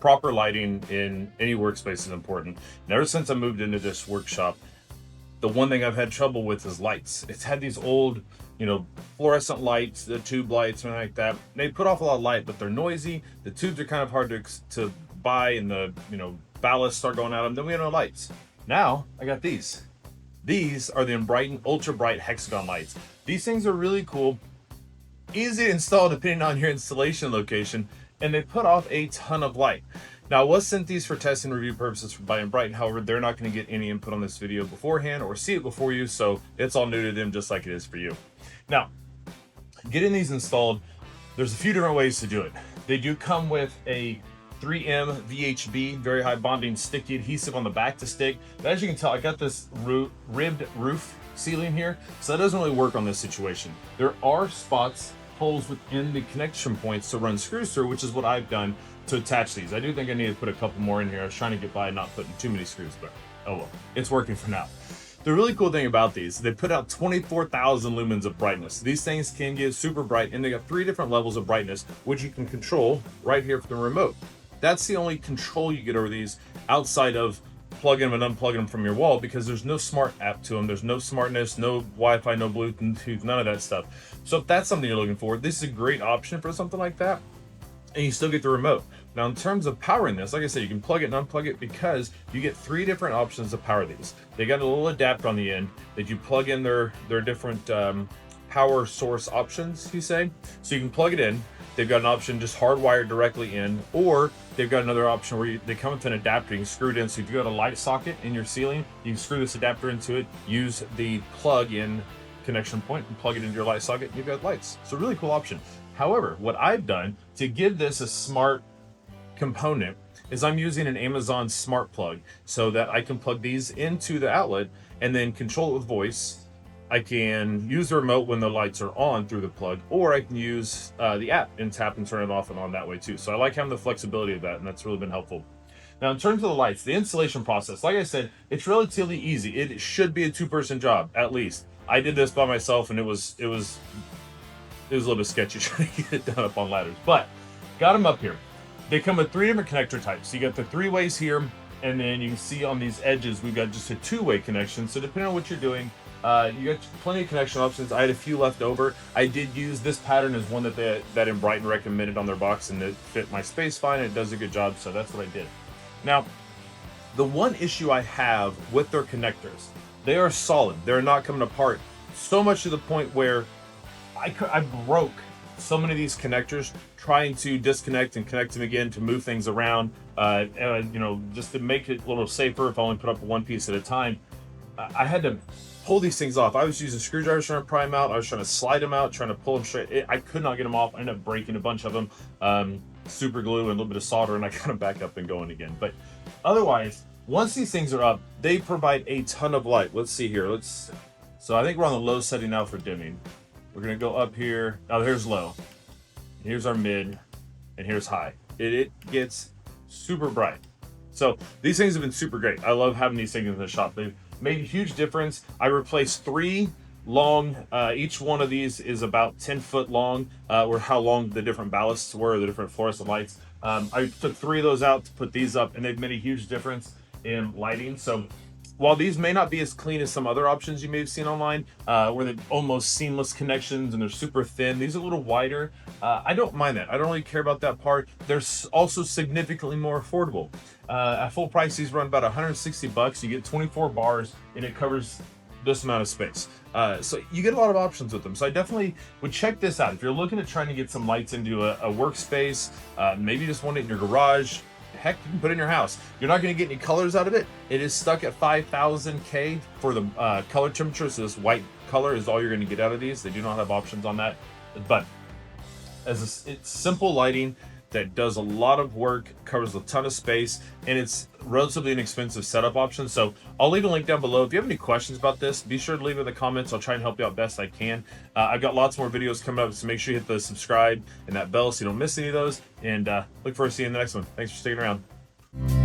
proper lighting in any workspace is important. And ever since I moved into this workshop, the one thing I've had trouble with is lights. It's had these old, you know, fluorescent lights, the tube lights, and like that. They put off a lot of light, but they're noisy. The tubes are kind of hard to buy, and the, you know, ballasts start going out of them. Then we have no lights. Now I got these. These are the Enbrighten Ultrabrite Hexagon lights. These things are really cool, easy to install depending on your installation location, and they put off a ton of light. Now, I was sent these for test and review purposes by Enbrighten. However, they're not going to get any input on this video beforehand or see it before you, so it's all new to them just like it is for you. Now, getting these installed, there's a few different ways to do it. They do come with a 3M VHB, very high bonding sticky adhesive on the back to stick. But as you can tell, I got this ribbed roof ceiling here, so that doesn't really work on this situation. There are spots, holes within the connection points to run screws through, which is what I've done to attach these. I do think I need to put a couple more in here. I was trying to get by not putting too many screws, but oh well, it's working for now. The really cool thing about these, they put out 24,000 lumens of brightness. These things can get super bright, and they got 3 different levels of brightness, which you can control right here from the remote. That's the only control you get over these outside of plugging them and unplugging them from your wall, because there's no smart app to them. There's no smartness, no Wi-Fi, no Bluetooth, none of that stuff. So if that's something you're looking for, this is a great option for something like that. And you still get the remote. Now, in terms of powering this, like I said, you can plug it and unplug it, because you get 3 different options to power these. They got a little adapter on the end that you plug in their different power source options, you say. So you can plug it in. They've got an option just hardwired directly in, or they've got another option where they come with an adapter you can screw it in. So if you got a light socket in your ceiling, you can screw this adapter into it, use the plug-in connection point and plug it into your light socket, and you've got lights. So really cool option. However, what I've done to give this a smart component is I'm using an Amazon smart plug, so that I can plug these into the outlet and then control it with voice. I can use the remote when the lights are on through the plug, or I can use the app and tap and turn it off and on that way too. So I like having the flexibility of that, and that's really been helpful. Now, in terms of the lights, the installation process, like I said, it's relatively easy. It should be a 2-person job at least. I did this by myself, and it was a little bit sketchy trying to get it done up on ladders, but got them up here. They come with 3 different connector types. So you got the 3 ways here, and then you can see on these edges we've got just a 2-way connection. So depending on what you're doing, you got plenty of connection options. I had a few left over. I did use this pattern as one that Enbrighten recommended on their box, and it fit my space fine, and it does a good job, so that's what I did. Now, the one issue I have with their connectors, they are solid. They're not coming apart, so much to the point where I broke so many of these connectors trying to disconnect and connect them again to move things around, you know, just to make it a little safer if I only put up one piece at a time. I had to pull these things off. I was using screwdrivers trying to pry them out. I was trying to slide them out, trying to pull them straight. I could not get them off. I ended up breaking a bunch of them. Super glue and a little bit of solder, and I got them back up and going again. But otherwise, once these things are up, they provide a ton of light. Let's see here. So I think we're on the low setting now for dimming. We're gonna go up here. Now here's low. Here's our mid, and here's high. It gets super bright. So these things have been super great. I love having these things in the shop. They've made a huge difference. I replaced 3 long, each one of these is about 10 foot long, or how long the different ballasts were, the different fluorescent lights. I took 3 of those out to put these up, and they've made a huge difference in lighting. So while these may not be as clean as some other options you may have seen online, where they're almost seamless connections and they're super thin, these are a little wider. I don't mind that. I don't really care about that part. They're also significantly more affordable. At full price, these run about 160 bucks. You get 24 bars, and it covers this amount of space. So you get a lot of options with them. So I definitely would check this out. If you're looking at trying to get some lights into a workspace, maybe just want it in your garage, heck, you can put it in your house. You're not going to get any colors out of it. It is stuck at 5000 K for the color temperature, so this white color is all you're going to get out of these. They do not have options on that, but it's simple lighting that does a lot of work, covers a ton of space, and it's relatively inexpensive setup option. So I'll leave a link down below. If you have any questions about this, be sure to leave it in the comments. I'll try and help you out best I can. I've got lots more videos coming up, so make sure you hit the subscribe and that bell so you don't miss any of those. And look forward to seeing you in the next one. Thanks for sticking around.